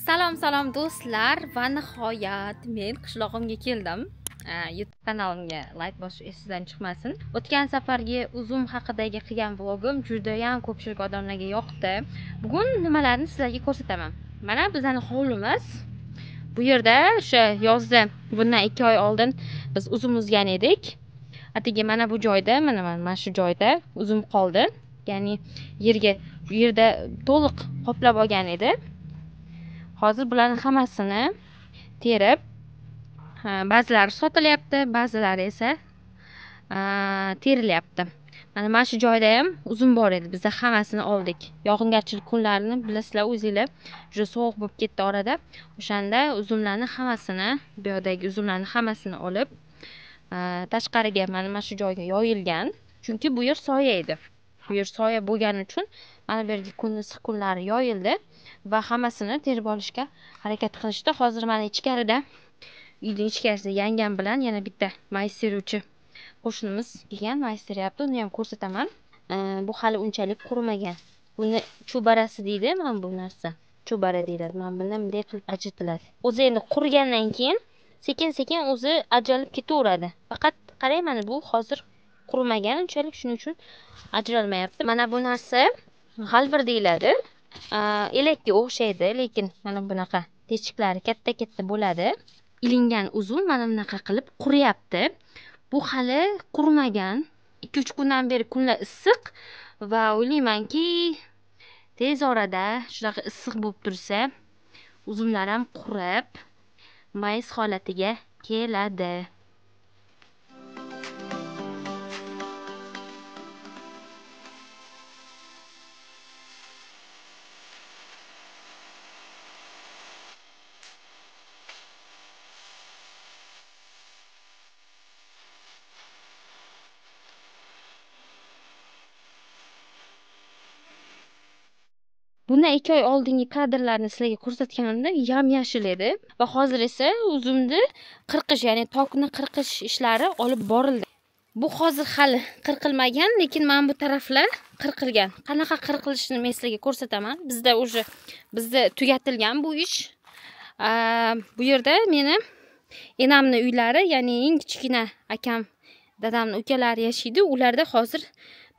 Salom do'stlar va nihoyat men qishlog'imga keldim. YouTube kanalimga like bosish esingizdan chiqmasin. O'tgan safargi uzum haqidagi qilgan vlogim juda ham ko'pchilik odamlarga yoqdi. Bugun nimalarni sizlarga ko'rsataman. Mana bizning hovlimiz. Bu yerda o'sha yozda bundan 2 oy oldin biz uzum uzgan edik. Atigi mana bu joyda, mana shu joyda uzum qoldi. Ya'ni bu yerda to'liq qoplab olgan edi. Hozir bularning hammasini terib, ba'zilari sotilyapti, ba'zilari esa terilyapti. Mana shu joyda ham uzum bor edi. Biz hammasini oldik. Yog'ingarchilik kunlarini bilasizlar, o'zingizlar juda sovuq bo'lib ketdi orada. O'shanda uzumlarning hammasini, bu yerdagi uzumlarning hammasini olib, tashqariga mana shu joyga yoyilgan. Chunki bu yer soya edi. Bu yer soya bo'lgani uchun mana bu yerga issiq kunlari yoyildi va hammasini terib olishga harakat qilishdi. Hozir mana ichkarida, uyning ichkarisida yangam bilan yana bitta maysteruvchi qo'shnimiz kelgan, maysteryapti. Uni ham ko'rsataman. Bu hali unchalik qurimagan. Buni cho'barasi deydi, mana bu narsa. Cho'bara deyiladi. Mana bundan bunday qilib ajratiladi. O'zi endi qurigandan keyin sekin-sekin o'zi ajralib ketaveradi. Faqat qarang, mana bu hozir qurimagan, unchalik shuning uchun ajralmayapti. Mana bu narsa g'alvir deyiladi. Elakka o'xshaydi, lekin mana bunaqa teshiklari katta-katta bo'ladi. Ilingan uzum mana bunaqa qilib quriyapti. Bu hali qurimagan. 2-3 kundan beri kunlar issiq va o'ylaymanki, tez orada shunaqa issiq bo'lib tursa, uzumlar ham qurib, mayiz holatiga keladi. Bundan 2 oy oldingi kadrlarni sizlarga ko'rsatganimda yam-yashil edi va hozir esa uzumni qirqish, ya'ni tokni qirqish ishlari olib borildi. Bu hozir hali qirqilmagan, lekin mana bu taraflar qirqilgan. Qanaqa qirqilishini men sizlarga ko'rsataman. Bizda tugatilgan bu ish. Bu yerda meni enamning uylari, ya'ni eng kichkina akam, dadamning ukalari yashaydi. Ularda hozir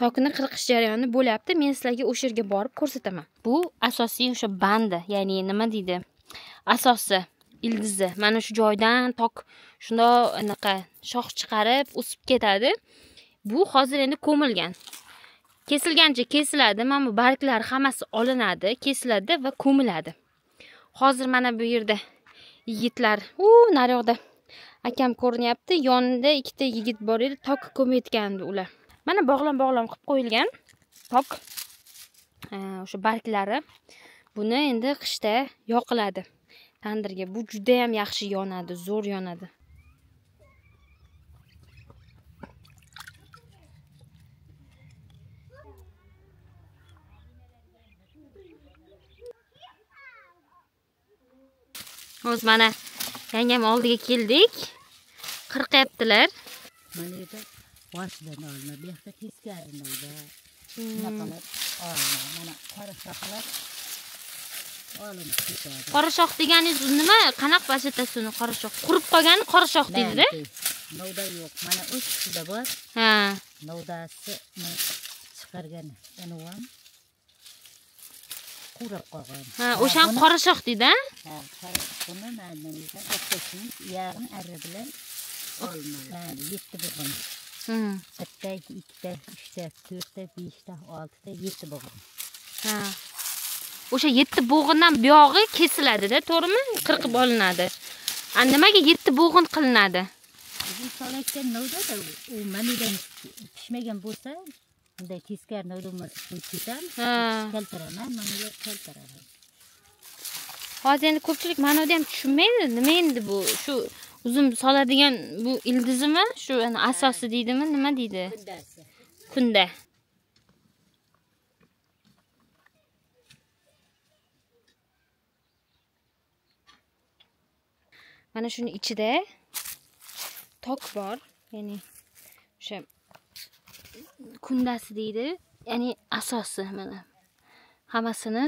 tokni qirqish jarayoni bo'lyapti. Men sizlarga o'sha yerga borib ko'rsataman. Bu asosiy o'sha bandi, ya'ni nima deydi? Asosi, ildizi. Mana shu joydan tok shundoq anaqa shox chiqarib o'sib ketadi. Bu hozir endi ko'milgan. Kesilgancha kesiladi. Mana bu barglari hammasi olinadi, kesiladi va ko'miladi. Hozir mana bu yerda yigitlar, naryoqda akam ko'rinyapti. Yonida 2 ta yigit bor edi, tok ko'mayotgandi ular. Mana bog'lam qilib qo'yilgan tok. O'sha barglari. Buni endi qishda yoqiladi tandirga. Bu juda ham yaxshi yonadi, zo'r yonadi. Hozir mana yangam oldiga keldik. Qirqayaptilar. Mana yerda boshdan olma, bu yoqda teskarini oldi. Bunaqalar olma, mana qorashoqlar olinib ketadi. Qorashoq deganingiz nima? Qanaqa vaziyatasi uni qorashoq? Qurib qolgani qorashoq deydi-da. Novda yo'q, mana o'shida bor. Novdasi chiqargan, uni ham qurib qolgan. O'sha qorashoq deydi-da. Buni mana o'tkazishimiz yarım arra bilan olma. 7 bo'g'in. 1 ta, 2 ta, 3 ta, 4 ta, 5 ta, 6 ta, 7 bo'g'in. O'sha 7 bo'g'indan buyog'i kesiladi-da, to'g'rimi? Qirqib olinadi. Nimaga 7 bo'g'in qilinadi? Biz solayotgan novda u manidan pishmagan bo'lsa, bunday teskari novda ketamiz. Kaltiraman, manilar kaltiradi. Hozir endi ko'pchilik ma'noda ham tushunmaydi. Nima endi bu? Shu uzum soladigan bu ildizimi? Shu asosi deydimi? Nima deydi? Kunda. Mana shuni ichida tok bor, ya'ni o'sha kundasi deydi, ya'ni asosi mana. Hammasini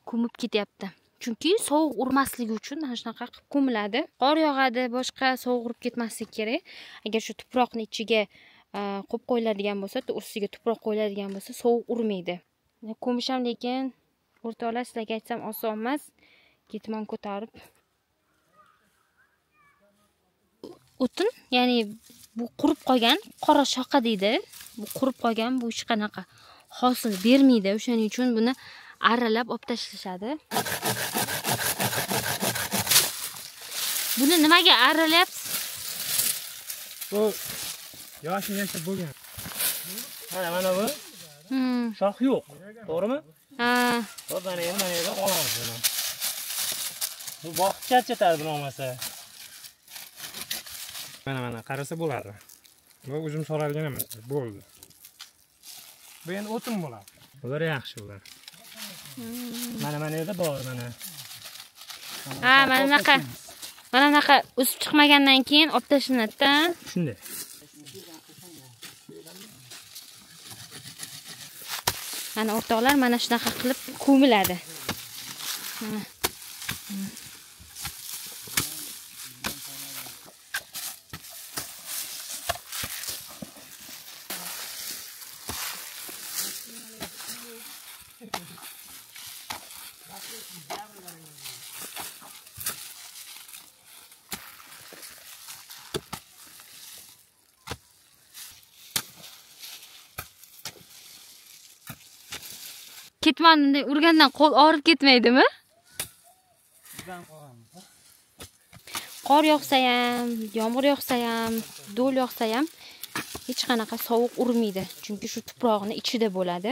ko'mib ketyapti. Chunki sovuq urmasligi uchun mana shunaqa qilib ko'miladi. Qor yog'adi, boshqa sovuq urib ketmasligi kerak. Agar shu tuproqni ichiga qo'yib qo'yiladigan bo'lsa, ustiga tuproq qo'yiladigan bo'lsa, sovuq urmaydi. Ko'misham, lekin o'rtoqlar, sizlarga aytsam oson emas. Ketmon ko'tarib o'tin, ya'ni bu qurib qolgan qora shoqa deydi. Bu qurib qolgan, bu hech qanaqa hosil bermaydi. O'shaning uchun buni arralab olib tashlashadi. Buni nimaga arralayapsiz? Bu yoshingcha bo'lgan. Mana bu. Shox yo'q. To'g'rimi? Ha. Hop, mana yerda olamiz buni. Bu boqib charchatadi bo'lmasa. Mana qarasa bo'ladi. Bu uzum so'ralgan emas, bo'ldi. Bu endi o'tin bo'ladi. Bular yaxshi ular. Mana yerda bor, mana. Ha, mana bunaqa o'sib chiqmagandan keyin olib tashlanadi-da. Shunday. Mana o'rtoqlar, mana shunaqa qilib ko'miladi. Ketmonni urgandan qo'l og'rib ketmaydimi? Qor yog'sa ham, yomg'ir yog'sa ham, do'l yog'sa ham hech qanaqa sovuq urmaydi, chunki shu tuproqni ichida bo'ladi.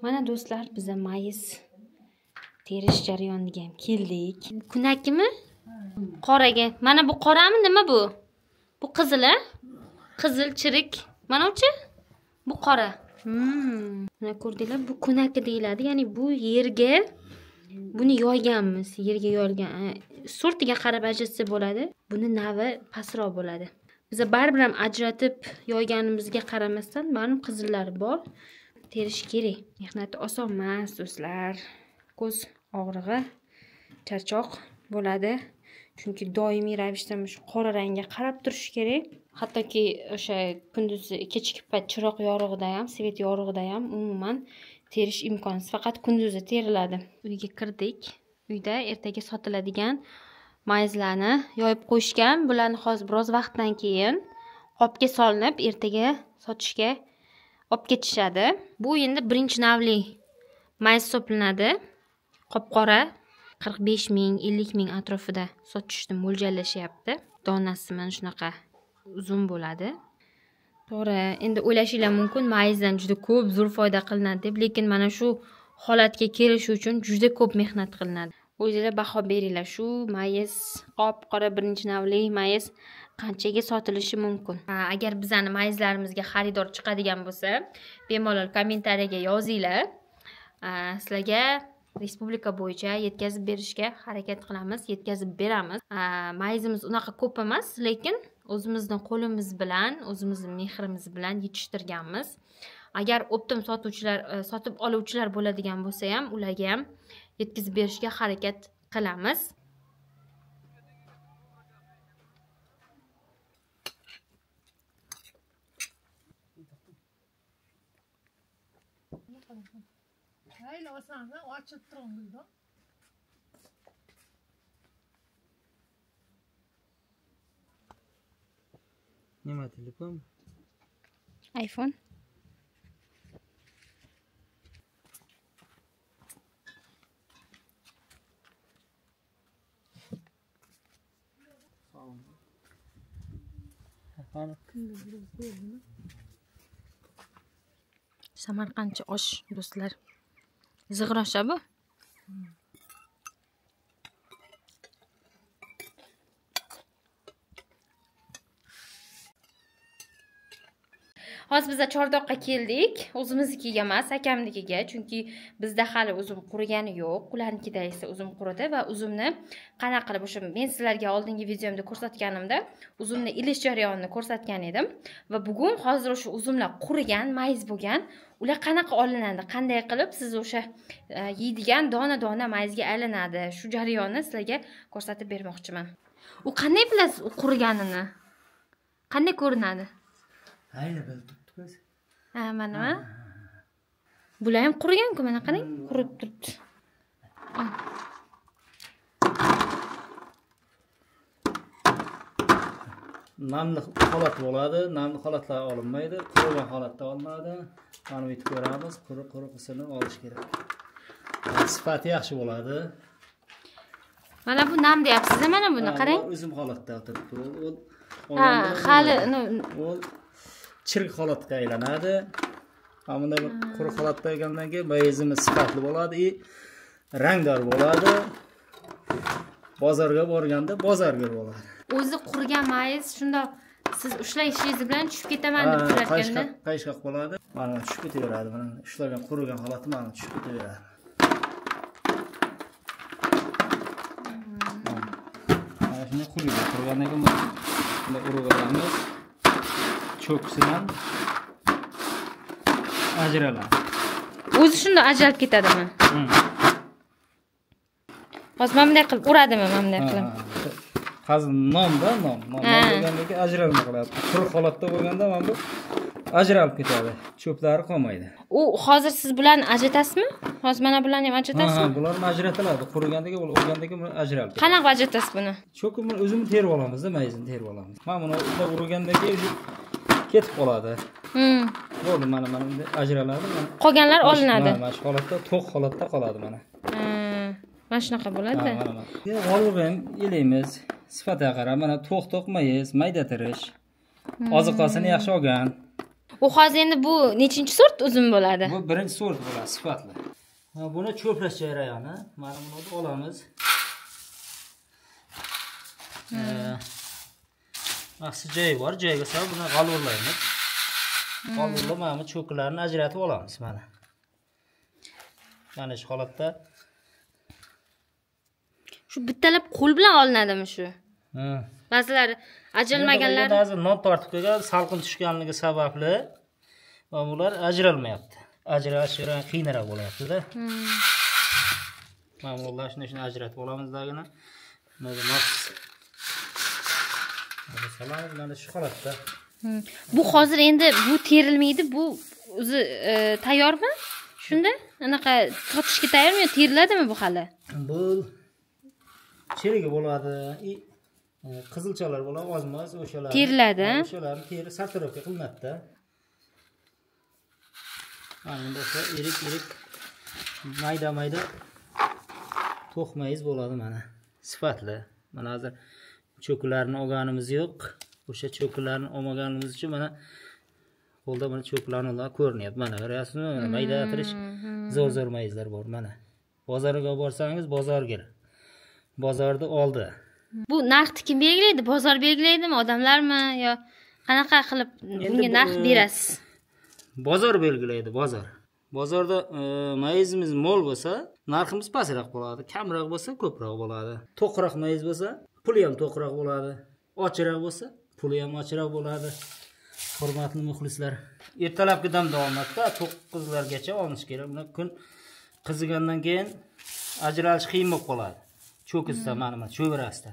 Mana do'stlar, biz mayiz terish jarayoniga ham keldik. Kunakimi? Qoraga. Mana bu qorami, nima bu? Bu qizil-a? Qizil, chirik. Mana-chi? Bu qora. Mana ko'rdinglar, bu kunaki deyiladi. Ya'ni bu yerga buni yoyganmiz. Yerga yoyilgan. Sortiga qarab ajratsa bo'ladi. Buni navi pastroq bo'ladi. Biz baribir ham ajratib yoyganimizga qaramasdan, ma'lum qizillari bor. Terish kerak. Mehnati oson emas, do'stlar. Ko'z og'rig'i, charchoq bo'ladi. Chunki doimiy ravishda shu qora rangga qarab turish kerak. Hattoki o'sha kunduzi kechki payt chiroq yorug'ida ham, svet yorug'ida ham umuman terish imkonsiz. Faqat kunduzi teriladi. Uyga kirdik. Uyda ertaga sotiladigan mayizlarni yoyib qo'yishgan. Bularni hozir biroz vaqtdan keyin qopga solinib, ertaga sotishga olib ketishadi. Bu endi birinchi navli mayiz hisoblanadi. Qop-qora 45 ming, 50 ming atrofida sotishni mo'ljallashyapti. Donasi mana shunaqa uzun bo'ladi. To'g'ri, endi o'ylashinglar mumkin, mayizdan juda ko'p zo'r foyda qilinadi deb, lekin mana shu holatga kelish uchun juda ko'p mehnat qilinadi. O'zingizlar baho beringlar, shu mayiz, qop-qora birinchi navli mayiz qanchaga sotilishi mumkin. Agar bizning mayizlarimizga xaridor chiqadigan bo'lsa, bemalol kommentariyaga yozinglar. Sizlarga respublika bo'yicha yetkazib berishga harakat qilamiz, yetkazib beramiz. Mayizimiz unaqa ko'p emas, lekin o'zimizning qo'limiz bilan, o'zimizning mehrimiz bilan yetishtirganmiz. Agar optim sotib oluvchilar bo'ladigan bo'lsa ham, ularga ham yetkazib berishga harakat qilamiz. Nima telefon? iPhone. Samarqandcha osh, do'stlar. Zig'irosha bu. Hozir biz Chordoqqa keldik. O'zimiznikiga emas, akamnikiga, chunki bizda hali uzum qurigani yo'q. Ularnikida esa uzum quridi va uzumni qanaqa qilib o'sha men sizlarga oldingi videomda ko'rsatganimda uzumni ilish jarayonini ko'rsatgan edim va bugun hozir o'sha uzumlar qurigan, mayiz bo'lgan, ular qanaqa olinadi, qanday qilib siz o'sha yeydigan dona-dona mayizga aylanadi, shu jarayonni sizlarga ko'rsatib bermoqchiman. U qanday bilasiz u quriganini? Qanday ko'rinadi? Ayni bilib turibdi. Ha, mana. Bular ham qurigan-ku, mana qarang, qurib turibdi. Namli holat bo'ladi, namli holatlar olinmaydi, qurugan holatda olinadi. Mana bu ko'ramiz, quruqisini olish kerak. Sifati yaxshi bo'ladi. Mana bu nam deyapsiz, mana buni qarang. O'zim holatda o'tiribdi. Ha, hali u chirik holatga aylanadi. Mana bu quruq holatda bo'lgandan keyin mayizimiz sifatli bo'ladi, rangdor bo'ladi. Bozorga borganda bozorga bo'ladi. O'zi qurigan mayiz shundoq siz ushlashingiz bilan tushib ketaman deb turarkanda. Qayshqaq bo'ladi. Mana tushib ketaveradi. Mana ushlagan qurigan holati mana tushib ketaveradi. Mana shuni qurigan qurigandan keyin bunda urug'laymiz. Cho'kisidan ajraladi. O'zi shundoq ajralib ketadimi? Hozir mana bunday qilib uradimi, mana bunday qilib? Hozir non bo'lganda ajralma qiladi. Quruq holatda bo'lganda mana bu ajralib ketadi. Cho'plari qolmaydi. U hozir siz bularni ajratasizmi? Hozir mana bularni ham ajratasizmi? Ha, bular ajratiladi. Qurigandagi o'lgandagi buni ajralib ketadi. Qanaqa ajratasiz buni? Cho'kimni o'zimiz terib olamiz-da, mayizini terib olamiz. Mana buni urgandagi ketib qoladi. Bo'ldi, mana bunday ajraladi. Qolganlar olinadi. Mana shu holatda, to'q holatda qoladi mana. Mana shunaqa bo'ladi. G'olg'u ham elaymiz. Sifatiga qarab, mana to'q mayiz, mayda tirish. Oziqasini yaxshi olgan. U hozir endi bu nechinchi sort uzum bo'ladi? Bu birinchi sort bo'ladi, sifatli. Buni cho'plash jarayoni. Mana buni olamiz. Maxsus joyi bor, joyiga solib buni g'alvirlaymiz. G'alvirlab mana bu cho'klarni ajratib olamiz mana. Mana shu holatda. Shu bittalab qo'l bilan olinadimi shu? Ba'zilari ajralmaganlar hozir non tortib qo'ygan, salqin tushganligi sababli bular ajralmayapti. Ajralish jarayoni qiyinroq bo'lyapti-da. Mana bular shuni ajratib olamizligini. Mana maxsus. Mana shu holatda. Bu hozir endi bu terilmaydi, bu o'zi tayyormi? Shunda anaqa sotishga tayyormi, teriladimi bu hali? Bu chirigi bo'ladi, qizilchalar bo'ladi, ozmoz o'shalar. Teriladi. O'shalarni teri sartaroqqa qilinadi-da. Mana bunda irik mayda to'q mayiz bo'ladi mana. Sifatli. Mana hozir cho'klarni olganimiz yo'q. O'sha cho'klarni olmaganimiz uchun mana qo'lda mana cho'klarni ko'rinyapti. Mana ko'ryapsizmi? Mana mayda tirish zo'r mayizlar bor mana. Bozorga borsangiz bozorga. Bozorda oldi. Bu narxni kim belgilaydi? Bozor belgilaydimi, odamlarmi yo qanaqa qilib bunga narx berasiz? Bozor belgilaydi, bozor. Bozorda mayizimiz mo'l bo'lsa, narximiz pastroq bo'ladi. Kamroq bo'lsa, ko'proq bo'ladi. To'qroq mayiz bo'lsa, puli ham to'qroq bo'ladi. Ochiroq bo'lsa, puli ham ochiroq bo'ladi. Hurmatli muxlislar, ertalabki dam davomida 9largacha olinish kerak. Buni kun qizigandan keyin ajralish qiyin bo'lib qoladi. Cho'kisda mana cho'virasida.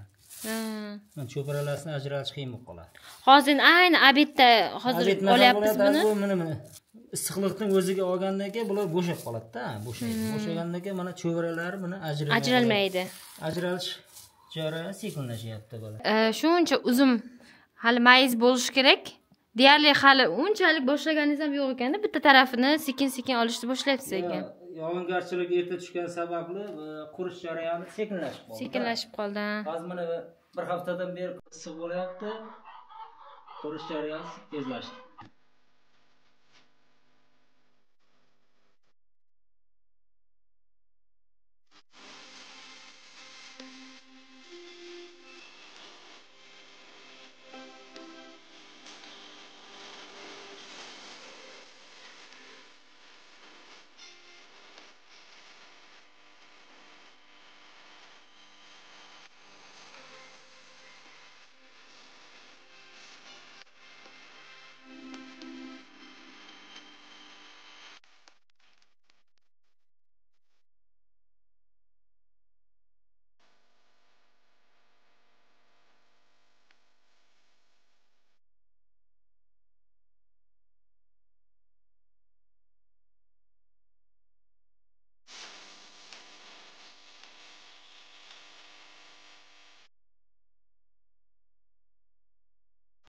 Mana cho'piralasini ajralish qiyin bo'lib qoladi. Hozir ayni obedda hozir olyapmiz buni. Mana issiqlikning o'ziga olgandan keyin bular bo'shab qoladi-da, bo'shaydi. Bo'shagandan keyin mana cho'viralari buni ajralmaydi. Ajralish jarayoni sekinlashyapti bular. Shuncha uzum hali mayiz bo'lishi kerak. Deyarli hali unchalik boshlaganingiz ham yo'q ekanda, bitta tarafini sekin-sekin olishni boshlayapsiz ekan. Yog'ingarchilik erta tushgan sababli qurish jarayoni sekinlashib qoldi. Sekinlashib qoldi. Hozir mana bir haftadan beri issiq bo'lyapti. Qurish jarayoni tezlashdi.